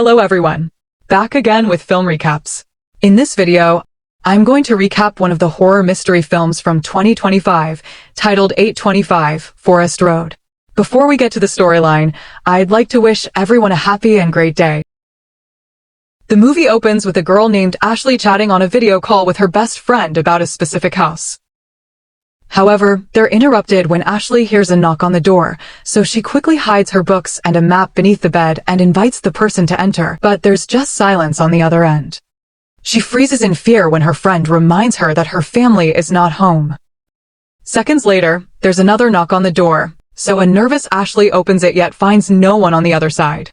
Hello everyone. Back again with film recaps. In this video, I'm going to recap one of the horror mystery films from 2025, titled 825 Forest Road. Before we get to the storyline, I'd like to wish everyone a happy and great day. The movie opens with a girl named Ashley chatting on a video call with her best friend about a specific house. However, they're interrupted when Ashley hears a knock on the door, so she quickly hides her books and a map beneath the bed and invites the person to enter, but there's just silence on the other end. She freezes in fear when her friend reminds her that her family is not home. Seconds later, there's another knock on the door, so a nervous Ashley opens it yet finds no one on the other side.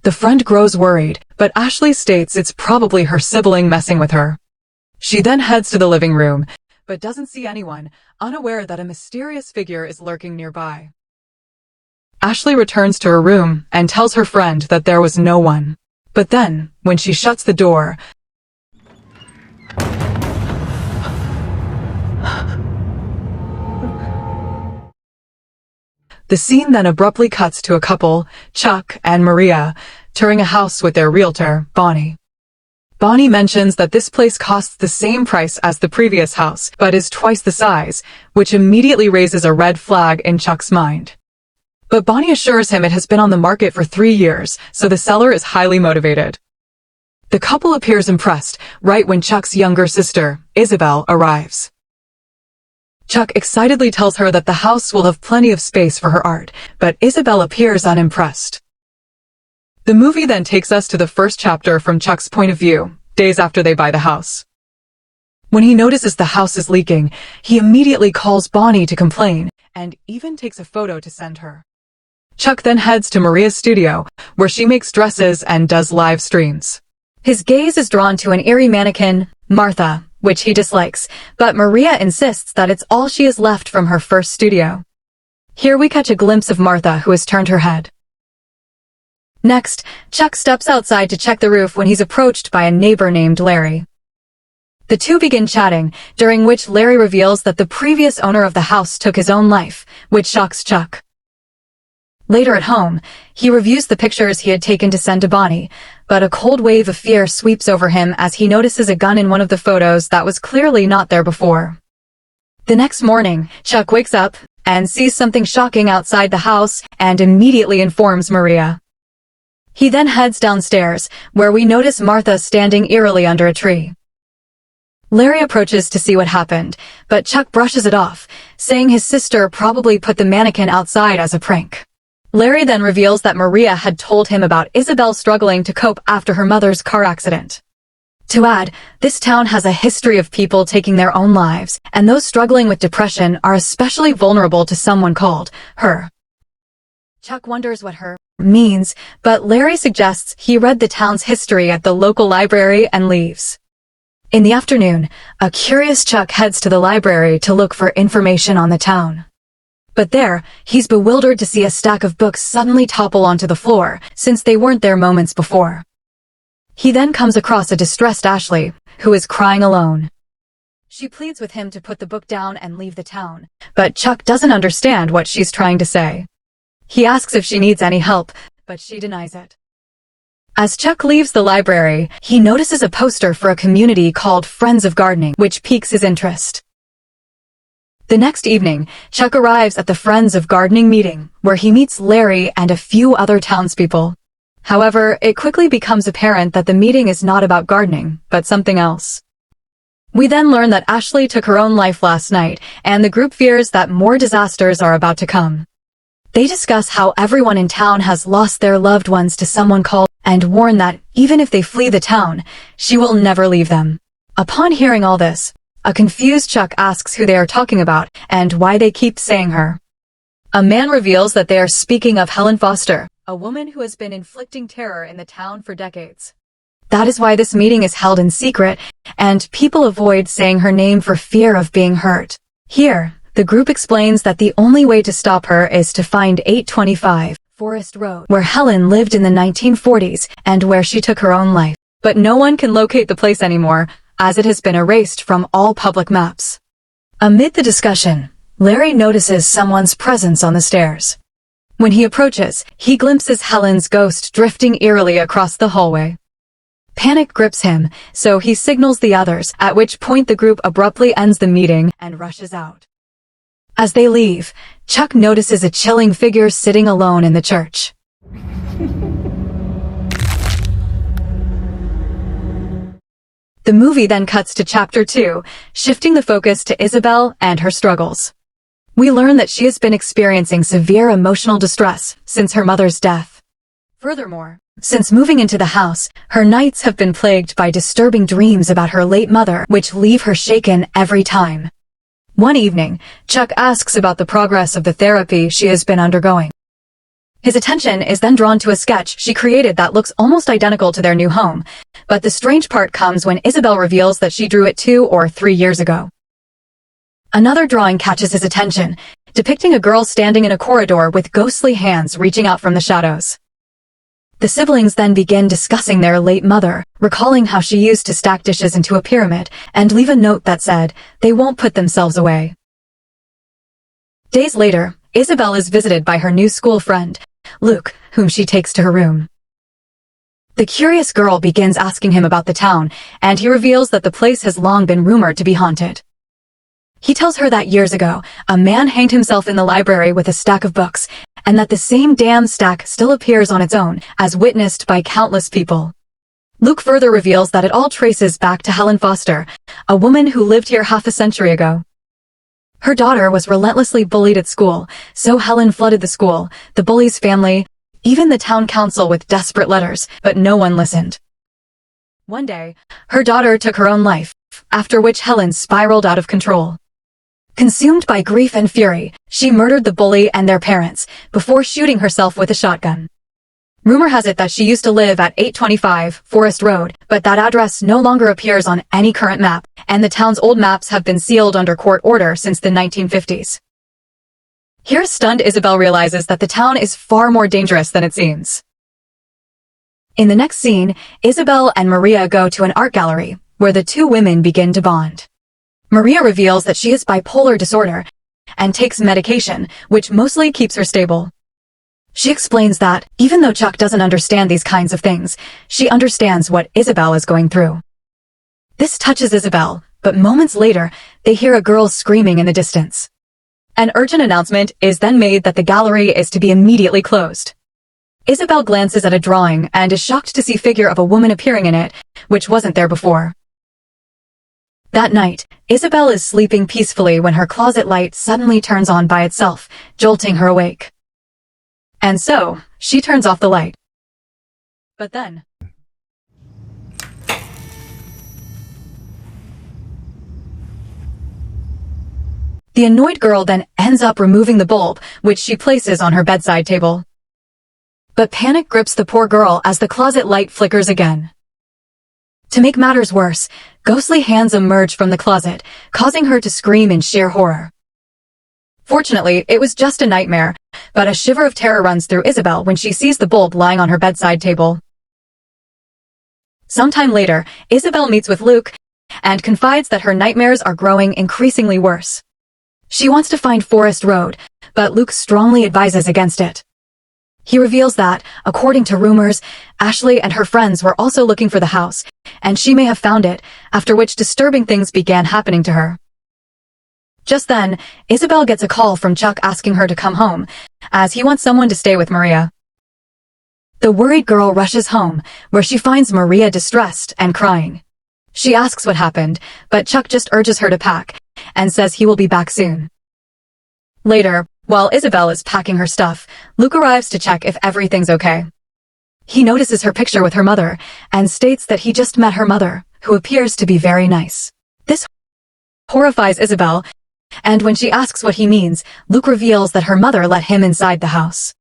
The friend grows worried, but Ashley states it's probably her sibling messing with her. She then heads to the living room, but doesn't see anyone, unaware that a mysterious figure is lurking nearby. Ashley returns to her room and tells her friend that there was no one. But then, when she shuts the door, the scene then abruptly cuts to a couple, Chuck and Maria, touring a house with their realtor, Bonnie. Bonnie mentions that this place costs the same price as the previous house, but is twice the size, which immediately raises a red flag in Chuck's mind. But Bonnie assures him it has been on the market for 3 years, so the seller is highly motivated. The couple appears impressed, right when Chuck's younger sister, Isabel, arrives. Chuck excitedly tells her that the house will have plenty of space for her art, but Isabel appears unimpressed. The movie then takes us to the first chapter from Chuck's point of view, days after they buy the house. When he notices the house is leaking, he immediately calls Bonnie to complain, and even takes a photo to send her. Chuck then heads to Maria's studio, where she makes dresses and does live streams. His gaze is drawn to an eerie mannequin, Martha, which he dislikes, but Maria insists that it's all she has left from her first studio. Here we catch a glimpse of Martha, who has turned her head. Next, Chuck steps outside to check the roof when he's approached by a neighbor named Larry. The two begin chatting, during which Larry reveals that the previous owner of the house took his own life, which shocks Chuck. Later at home, he reviews the pictures he had taken to send to Bonnie, but a cold wave of fear sweeps over him as he notices a gun in one of the photos that was clearly not there before. The next morning, Chuck wakes up and sees something shocking outside the house and immediately informs Maria. He then heads downstairs, where we notice Martha standing eerily under a tree. Larry approaches to see what happened, but Chuck brushes it off, saying his sister probably put the mannequin outside as a prank. Larry then reveals that Maria had told him about Isabel struggling to cope after her mother's car accident. To add, this town has a history of people taking their own lives, and those struggling with depression are especially vulnerable to someone called her. Chuck wonders what her means, but Larry suggests he read the town's history at the local library and leaves. In the afternoon, a curious Chuck heads to the library to look for information on the town. But there, he's bewildered to see a stack of books suddenly topple onto the floor, since they weren't there moments before. He then comes across a distressed Ashley, who is crying alone. She pleads with him to put the book down and leave the town, but Chuck doesn't understand what she's trying to say. He asks if she needs any help, but she denies it. As Chuck leaves the library, he notices a poster for a community called Friends of Gardening, which piques his interest. The next evening, Chuck arrives at the Friends of Gardening meeting, where he meets Larry and a few other townspeople. However, it quickly becomes apparent that the meeting is not about gardening, but something else. We then learn that Ashley took her own life last night, and the group fears that more disasters are about to come. They discuss how everyone in town has lost their loved ones to someone called, and warn that, even if they flee the town, she will never leave them. Upon hearing all this, a confused Chuck asks who they are talking about, and why they keep saying her. A man reveals that they are speaking of Helen Foster, a woman who has been inflicting terror in the town for decades. That is why this meeting is held in secret, and people avoid saying her name for fear of being hurt. Here, the group explains that the only way to stop her is to find 825 Forest Road, where Helen lived in the 1940s and where she took her own life. But no one can locate the place anymore, as it has been erased from all public maps. Amid the discussion, Larry notices someone's presence on the stairs. When he approaches, he glimpses Helen's ghost drifting eerily across the hallway. Panic grips him, so he signals the others, at which point the group abruptly ends the meeting and rushes out. As they leave, Chuck notices a chilling figure sitting alone in the church. The movie then cuts to Chapter 2, shifting the focus to Isabel and her struggles. We learn that she has been experiencing severe emotional distress since her mother's death. Furthermore, since moving into the house, her nights have been plagued by disturbing dreams about her late mother, which leave her shaken every time. One evening, Chuck asks about the progress of the therapy she has been undergoing. His attention is then drawn to a sketch she created that looks almost identical to their new home, but the strange part comes when Isabel reveals that she drew it 2 or 3 years ago. Another drawing catches his attention, depicting a girl standing in a corridor with ghostly hands reaching out from the shadows. The siblings then begin discussing their late mother, recalling how she used to stack dishes into a pyramid and leave a note that said, "They won't put themselves away." Days later, Isabel is visited by her new school friend, Luke, whom she takes to her room. The curious girl begins asking him about the town, and he reveals that the place has long been rumored to be haunted. He tells her that years ago, a man hanged himself in the library with a stack of books, and that the same damn stack still appears on its own, as witnessed by countless people. Luke further reveals that it all traces back to Helen Foster, a woman who lived here half a century ago. Her daughter was relentlessly bullied at school, so Helen flooded the school, the bully's family, even the town council with desperate letters, but no one listened. One day, her daughter took her own life, after which Helen spiraled out of control. Consumed by grief and fury, she murdered the bully and their parents, before shooting herself with a shotgun. Rumor has it that she used to live at 825 Forest Road, but that address no longer appears on any current map, and the town's old maps have been sealed under court order since the 1950s. Here, stunned Isabel realizes that the town is far more dangerous than it seems. In the next scene, Isabel and Maria go to an art gallery, where the two women begin to bond. Maria reveals that she has bipolar disorder and takes medication, which mostly keeps her stable. She explains that, even though Chuck doesn't understand these kinds of things, she understands what Isabel is going through. This touches Isabel, but moments later, they hear a girl screaming in the distance. An urgent announcement is then made that the gallery is to be immediately closed. Isabel glances at a drawing and is shocked to see a figure of a woman appearing in it, which wasn't there before. That night, Isabel is sleeping peacefully when her closet light suddenly turns on by itself, jolting her awake. And so, she turns off the light. But then, the annoyed girl then ends up removing the bulb, which she places on her bedside table. But panic grips the poor girl as the closet light flickers again. To make matters worse, ghostly hands emerge from the closet, causing her to scream in sheer horror. Fortunately, it was just a nightmare, but a shiver of terror runs through Isabel when she sees the bulb lying on her bedside table. Sometime later, Isabel meets with Luke and confides that her nightmares are growing increasingly worse. She wants to find Forest Road, but Luke strongly advises against it. He reveals that, according to rumors, Ashley and her friends were also looking for the house, and she may have found it, after which disturbing things began happening to her. Just then, Isabel gets a call from Chuck asking her to come home, as he wants someone to stay with Maria. The worried girl rushes home, where she finds Maria distressed and crying. She asks what happened, but Chuck just urges her to pack, and says he will be back soon. Later, while Isabel is packing her stuff, Luke arrives to check if everything's okay. He notices her picture with her mother, and states that he just met her mother, who appears to be very nice. This horrifies Isabel, and when she asks what he means, Luke reveals that her mother let him inside the house.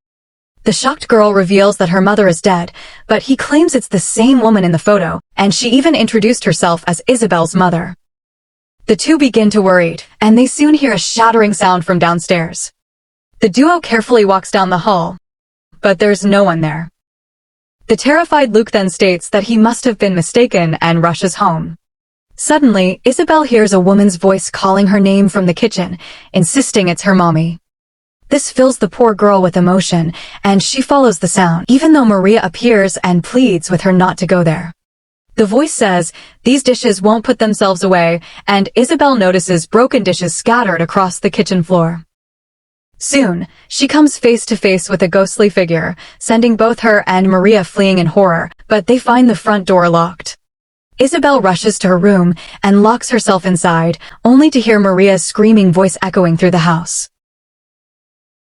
The shocked girl reveals that her mother is dead, but he claims it's the same woman in the photo, and she even introduced herself as Isabel's mother. The two begin to worry, and they soon hear a shattering sound from downstairs. The duo carefully walks down the hall, but there's no one there. The terrified Luke then states that he must have been mistaken and rushes home. Suddenly, Isabel hears a woman's voice calling her name from the kitchen, insisting it's her mommy. This fills the poor girl with emotion, and she follows the sound, even though Maria appears and pleads with her not to go there. The voice says, "These dishes won't put themselves away," and Isabel notices broken dishes scattered across the kitchen floor. Soon, she comes face to face with a ghostly figure, sending both her and Maria fleeing in horror, but they find the front door locked. Isabel rushes to her room and locks herself inside, only to hear Maria's screaming voice echoing through the house.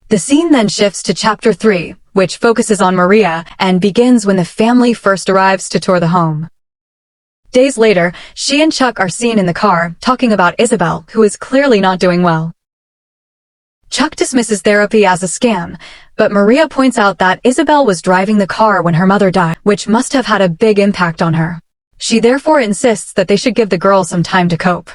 The scene then shifts to Chapter 3, which focuses on Maria and begins when the family first arrives to tour the home. Days later, she and Chuck are seen in the car, talking about Isabel, who is clearly not doing well. Chuck dismisses therapy as a scam, but Maria points out that Isabel was driving the car when her mother died, which must have had a big impact on her. She therefore insists that they should give the girl some time to cope.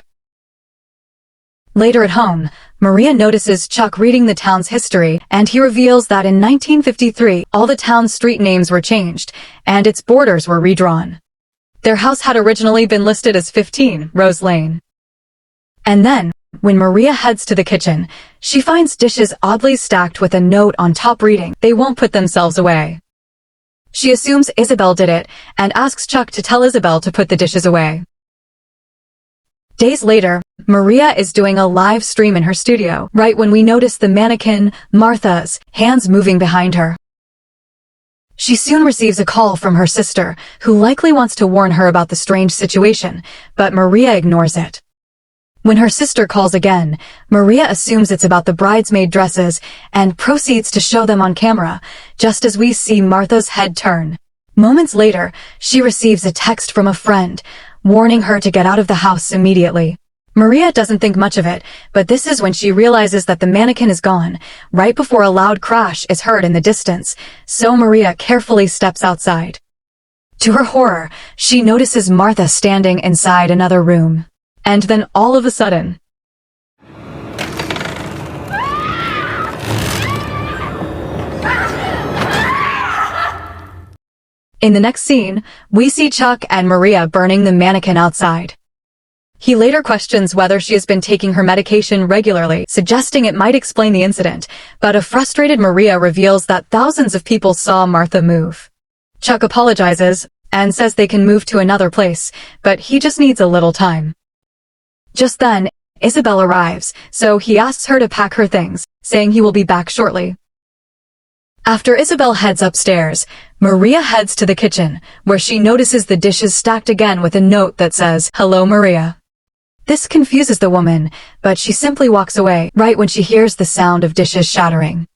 Later at home, Maria notices Chuck reading the town's history, and he reveals that in 1953, all the town's street names were changed, and its borders were redrawn. Their house had originally been listed as 15 Rose Lane. And then, when Maria heads to the kitchen, she finds dishes oddly stacked with a note on top reading, "They won't put themselves away." She assumes Isabel did it, and asks Chuck to tell Isabel to put the dishes away. Days later, Maria is doing a live stream in her studio, right when we notice the mannequin, Martha's, hands moving behind her. She soon receives a call from her sister, who likely wants to warn her about the strange situation, but Maria ignores it. When her sister calls again, Maria assumes it's about the bridesmaid dresses and proceeds to show them on camera, just as we see Martha's head turn. Moments later, she receives a text from a friend, warning her to get out of the house immediately. Maria doesn't think much of it, but this is when she realizes that the mannequin is gone, right before a loud crash is heard in the distance, so Maria carefully steps outside. To her horror, she notices Martha standing inside another room. And then all of a sudden, in the next scene, we see Chuck and Maria burning the mannequin outside. He later questions whether she has been taking her medication regularly, suggesting it might explain the incident, but a frustrated Maria reveals that thousands of people saw Martha move. Chuck apologizes and says they can move to another place, but he just needs a little time. Just then, Isabel arrives, so he asks her to pack her things, saying he will be back shortly. After Isabel heads upstairs, Maria heads to the kitchen, where she notices the dishes stacked again with a note that says, "Hello, Maria." This confuses the woman, but she simply walks away, right when she hears the sound of dishes shattering.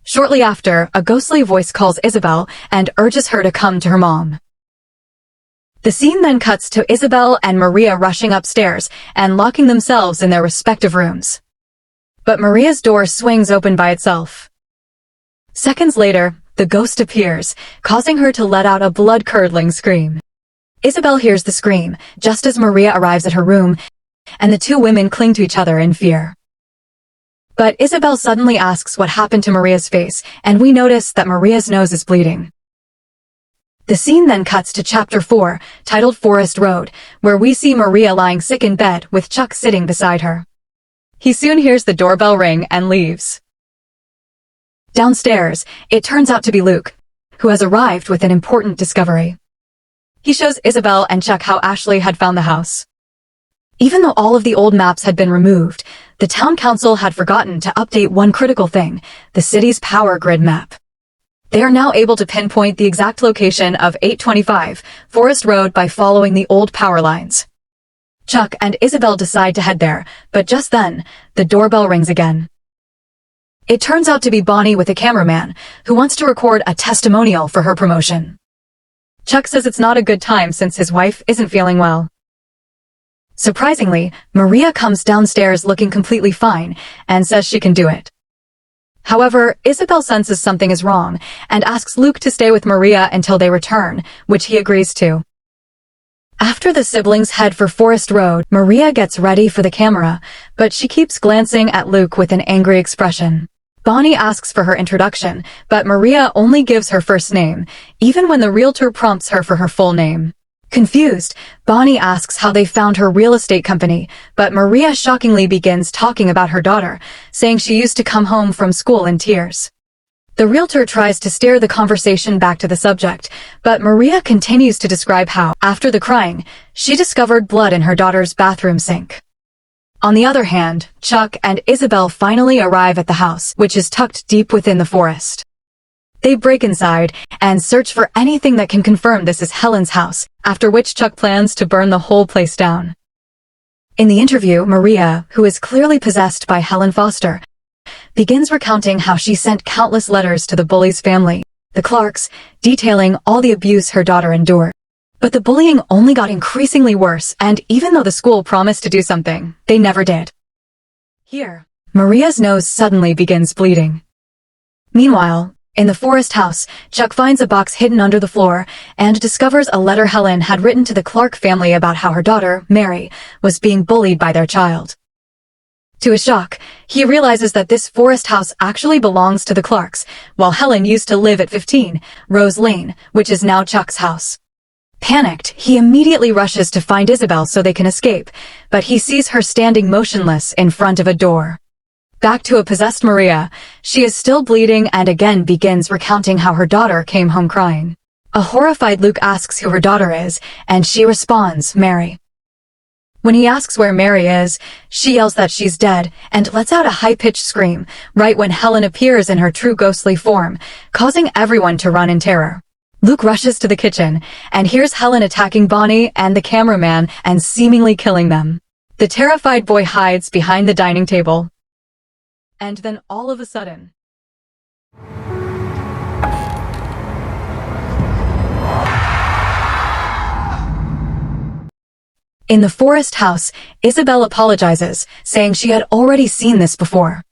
Shortly after, a ghostly voice calls Isabel and urges her to come to her mom. The scene then cuts to Isabel and Maria rushing upstairs and locking themselves in their respective rooms. But Maria's door swings open by itself. Seconds later, the ghost appears, causing her to let out a blood-curdling scream. Isabel hears the scream, just as Maria arrives at her room, and the two women cling to each other in fear. But Isabel suddenly asks what happened to Maria's face, and we notice that Maria's nose is bleeding. The scene then cuts to Chapter 4, titled Forest Road, where we see Maria lying sick in bed with Chuck sitting beside her. He soon hears the doorbell ring and leaves. Downstairs, it turns out to be Luke, who has arrived with an important discovery. He shows Isabel and Chuck how Ashley had found the house. Even though all of the old maps had been removed, the town council had forgotten to update one critical thing, the city's power grid map. They are now able to pinpoint the exact location of 825 Forest Road by following the old power lines. Chuck and Isabel decide to head there, but just then, the doorbell rings again. It turns out to be Bonnie with a cameraman, who wants to record a testimonial for her promotion. Chuck says it's not a good time since his wife isn't feeling well. Surprisingly, Maria comes downstairs looking completely fine and says she can do it. However, Isabel senses something is wrong and asks Luke to stay with Maria until they return, which he agrees to. After the siblings head for Forest Road, Maria gets ready for the camera, but she keeps glancing at Luke with an angry expression. Bonnie asks for her introduction, but Maria only gives her first name, even when the realtor prompts her for her full name. Confused, Bonnie asks how they found her real estate company, but Maria shockingly begins talking about her daughter, saying she used to come home from school in tears. The realtor tries to steer the conversation back to the subject, but Maria continues to describe how, after the crying, she discovered blood in her daughter's bathroom sink. On the other hand, Chuck and Isabel finally arrive at the house, which is tucked deep within the forest. They break inside and search for anything that can confirm this is Helen's house, after which Chuck plans to burn the whole place down. In the interview, Maria, who is clearly possessed by Helen Foster, begins recounting how she sent countless letters to the bully's family, the Clarks, detailing all the abuse her daughter endured. But the bullying only got increasingly worse, and even though the school promised to do something, they never did. Here, Maria's nose suddenly begins bleeding. Meanwhile, in the forest house, Chuck finds a box hidden under the floor and discovers a letter Helen had written to the Clark family about how her daughter, Mary, was being bullied by their child. To his shock, he realizes that this forest house actually belongs to the Clarks, while Helen used to live at 15 Rose Lane, which is now Chuck's house. Panicked, he immediately rushes to find Isabel so they can escape, but he sees her standing motionless in front of a door. Back to a possessed Maria, she is still bleeding and again begins recounting how her daughter came home crying. A horrified Luke asks who her daughter is, and she responds, Mary. When he asks where Mary is, she yells that she's dead and lets out a high-pitched scream right when Helen appears in her true ghostly form, causing everyone to run in terror. Luke rushes to the kitchen and hears Helen attacking Bonnie and the cameraman and seemingly killing them. The terrified boy hides behind the dining table. And then all of a sudden, in the forest house, Isabel apologizes, saying she had already seen this before.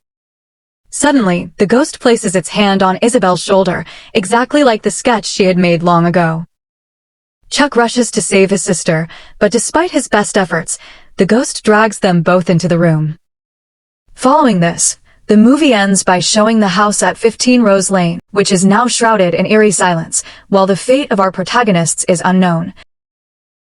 Suddenly, the ghost places its hand on Isabel's shoulder, exactly like the sketch she had made long ago. Chuck rushes to save his sister, but despite his best efforts, the ghost drags them both into the room. Following this, the movie ends by showing the house at 15 Rose Lane, which is now shrouded in eerie silence, while the fate of our protagonists is unknown.